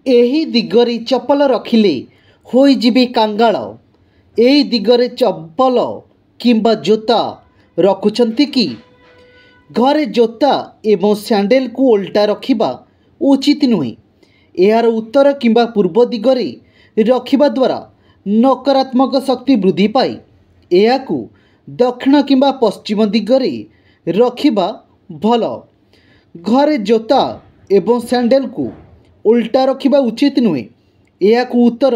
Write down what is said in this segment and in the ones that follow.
ଏହି ଦିଗରେ ଚପଲ ରଖିଲେ ହୋଇଯିବେ କାଙ୍ଗାଳ। ଏହି ଦିଗରେ ଚପଲ କିମ୍ବା ଜୋତା ରଖୁଛନ୍ତି କି? ଘରେ ଜୋତା ଏବଂ ସ୍ୟାଣ୍ଡେଲକୁ ଓଲଟା ରଖିବା ଉଚିତ ନୁହେଁ। ଏହାର ଉତ୍ତର କିମ୍ବା ପୂର୍ବ ଦିଗରେ ରଖିବା ଦ୍ୱାରା ନକାରାତ୍ମକ ଶକ୍ତି ବୃଦ୍ଧି ପାଏ। ଏହାକୁ ଦକ୍ଷିଣ କିମ୍ବା ପଶ୍ଚିମ ଦିଗରେ ରଖିବା ଭଲ। ଘରେ ଜୋତା ଏବଂ ସ୍ୟାଣ୍ଡେଲକୁ ଓଲଟା ରଖିବା ଉଚିତ ନୁହେଁ। ଏହାକୁ ଉତ୍ତର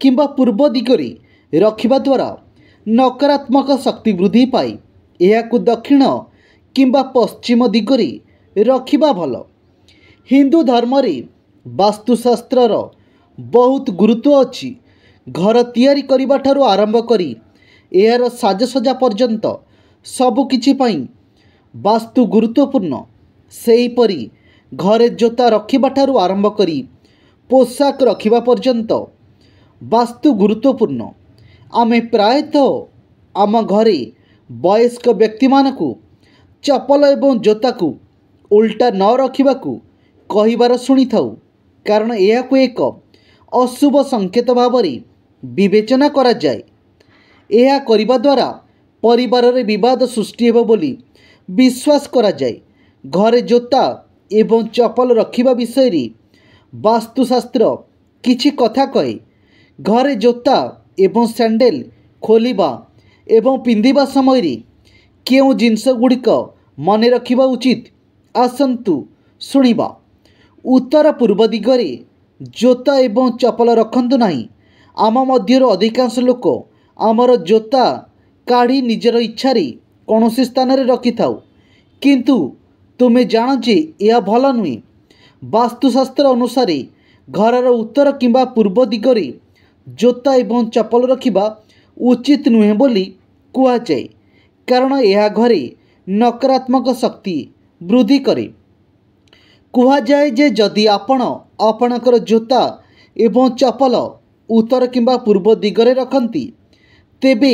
କିମ୍ବା ପୂର୍ବ ଦିଗରେ ରଖିବା ଦ୍ୱାରା ନକାରାତ୍ମକ ଶକ୍ତି ବୃଦ୍ଧି ପାଏ। ଏହାକୁ ଦକ୍ଷିଣ କିମ୍ବା ପଶ୍ଚିମ ଦିଗରେ ରଖିବା ଭଲ। ହିନ୍ଦୁ ଧର୍ମରେ ବାସ୍ତୁଶାସ୍ତ୍ରର ବହୁତ ଗୁରୁତ୍ୱ ଅଛି। ଘର ତିଆରି କରିବା ଠାରୁ ଆରମ୍ଭ କରି ଏହାର ସାଜସଜ୍ଜା ପର୍ଯ୍ୟନ୍ତ ସବୁକିଛି ପାଇଁ ବାସ୍ତୁ ଗୁରୁତ୍ୱପୂର୍ଣ୍ଣ। ସେହିପରି ଘରେ ଜୋତା ରଖିବା ଠାରୁ ଆରମ୍ଭ କରି ପୋଷାକ ରଖିବା ପର୍ଯ୍ୟନ୍ତ ବାସ୍ତୁ ଗୁରୁତ୍ୱପୂର୍ଣ୍ଣ। ଆମେ ପ୍ରାୟତଃ ଆମ ଘରେ ବୟସ୍କ ବ୍ୟକ୍ତିମାନଙ୍କୁ ଚପଲ ଏବଂ ଜୋତାକୁ ଓଲଟା ନ ରଖିବାକୁ କହିବାର ଶୁଣିଥାଉ, କାରଣ ଏହାକୁ ଏକ ଅଶୁଭ ସଂକେତ ଭାବରେ ବିବେଚନା କରାଯାଏ। ଏହା କରିବା ଦ୍ୱାରା ପରିବାରରେ ବିବାଦ ସୃଷ୍ଟି ହେବ ବୋଲି ବିଶ୍ୱାସ କରାଯାଏ। ଘରେ ଜୋତା ଏବଂ ଚପଲ ରଖିବା ବିଷୟରେ ବାସ୍ତୁଶାସ୍ତ୍ର କିଛି କଥା କହେ। ଘରେ ଜୋତା ଏବଂ ସ୍ୟାଣ୍ଡେଲ ଖୋଲିବା ଏବଂ ପିନ୍ଧିବା ସମୟରେ କେଉଁ ଜିନିଷଗୁଡ଼ିକ ମନେ ରଖିବା ଉଚିତ, ଆସନ୍ତୁ ଶୁଣିବା। ଉତ୍ତର ପୂର୍ବ ଦିଗରେ ଜୋତା ଏବଂ ଚପଲ ରଖନ୍ତୁ ନାହିଁ। ଆମ ମଧ୍ୟରୁ ଅଧିକାଂଶ ଲୋକ ଆମର ଜୋତା କାଢ଼ି ନିଜର ଇଚ୍ଛାରେ କୌଣସି ସ୍ଥାନରେ ରଖିଥାଉ, କିନ୍ତୁ ତୁମେ ଜାଣ ଯେ ଏହା ଭଲ ନୁହେଁ। ବାସ୍ତୁଶାସ୍ତ୍ର ଅନୁସାରେ ଘରର ଉତ୍ତର କିମ୍ବା ପୂର୍ବ ଦିଗରେ ଜୋତା ଏବଂ ଚପଲ ରଖିବା ଉଚିତ ନୁହେଁ ବୋଲି କୁହାଯାଏ, କାରଣ ଏହା ଘରେ ନକାରାତ୍ମକ ଶକ୍ତି ବୃଦ୍ଧି କରେ। କୁହାଯାଏ ଯେ ଯଦି ଆପଣ ଆପଣଙ୍କର ଜୋତା ଏବଂ ଚପଲ ଉତ୍ତର କିମ୍ବା ପୂର୍ବ ଦିଗରେ ରଖନ୍ତି, ତେବେ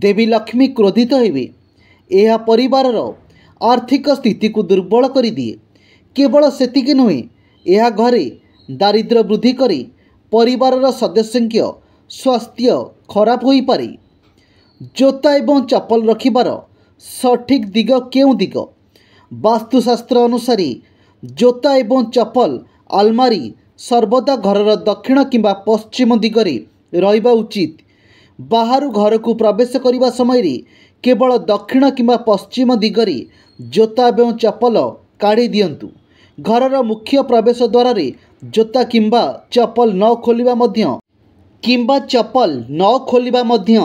ଦେବୀ ଲକ୍ଷ୍ମୀ କ୍ରୋଧିତ ହେବେ। ଏହା ପରିବାରର ଆର୍ଥିକ ସ୍ଥିତିକୁ ଦୁର୍ବଳ କରିଦିଏ। କେବଳ ସେତିକି ନୁହେଁ, ଏହା ଘରେ ଦାରିଦ୍ର୍ୟ ବୃଦ୍ଧି କରି ପରିବାରର ସଦସ୍ୟଙ୍କ ସ୍ୱାସ୍ଥ୍ୟ ଖରାପ ହୋଇପାରେ। ଜୋତା ଏବଂ ଚପଲ ରଖିବାର ସଠିକ୍ ଦିଗ କେଉଁ ଦିଗ? ବାସ୍ତୁଶାସ୍ତ୍ର ଅନୁସାରେ ଜୋତା ଏବଂ ଚପଲ ଆଲମାରୀ ସର୍ବଦା ଘରର ଦକ୍ଷିଣ କିମ୍ବା ପଶ୍ଚିମ ଦିଗରେ ରହିବା ଉଚିତ। ବାହାରୁ ଘରକୁ ପ୍ରବେଶ କରିବା ସମୟରେ କେବଳ ଦକ୍ଷିଣ କିମ୍ବା ପଶ୍ଚିମ ଦିଗରେ ଜୋତା ଏବଂ ଚପଲ କାଢ଼ି ଦିଅନ୍ତୁ। ଘରର ମୁଖ୍ୟ ପ୍ରବେଶ ଦ୍ୱାରରେ ଜୋତା କିମ୍ବା ଚପଲ ନ ଖୋଲିବା ମଧ୍ୟ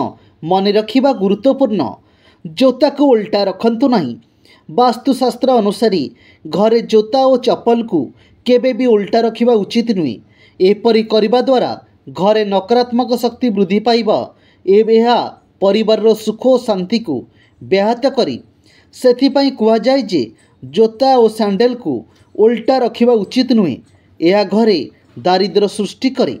ମନେ ରଖିବା ଗୁରୁତ୍ୱପୂର୍ଣ୍ଣ। ଜୋତାକୁ ଓଲଟା ରଖନ୍ତୁ ନାହିଁ। ବାସ୍ତୁଶାସ୍ତ୍ର ଅନୁସାରେ ଘରେ ଜୋତା ଓ ଚପଲକୁ କେବେ ବି ଓଲଟା ରଖିବା ଉଚିତ ନୁହେଁ। ଏପରି କରିବା ଦ୍ୱାରା ଘରେ ନକାରାତ୍ମକ ଶକ୍ତି ବୃଦ୍ଧି ପାଇବ ଏବଂ ଏହା ପରିବାରର ସୁଖ ଓ ଶାନ୍ତିକୁ ବ୍ୟାହତ କରେ। ସେଥିପାଇଁ କୁହାଯାଏ ଯେ ଜୋତା ଓ ସ୍ୟାଣ୍ଡେଲକୁ ଓଲଟା ରଖିବା ଉଚିତ ନୁହେଁ। ଏହା ଘରେ ଦାରିଦ୍ର୍ୟ ସୃଷ୍ଟି କରେ।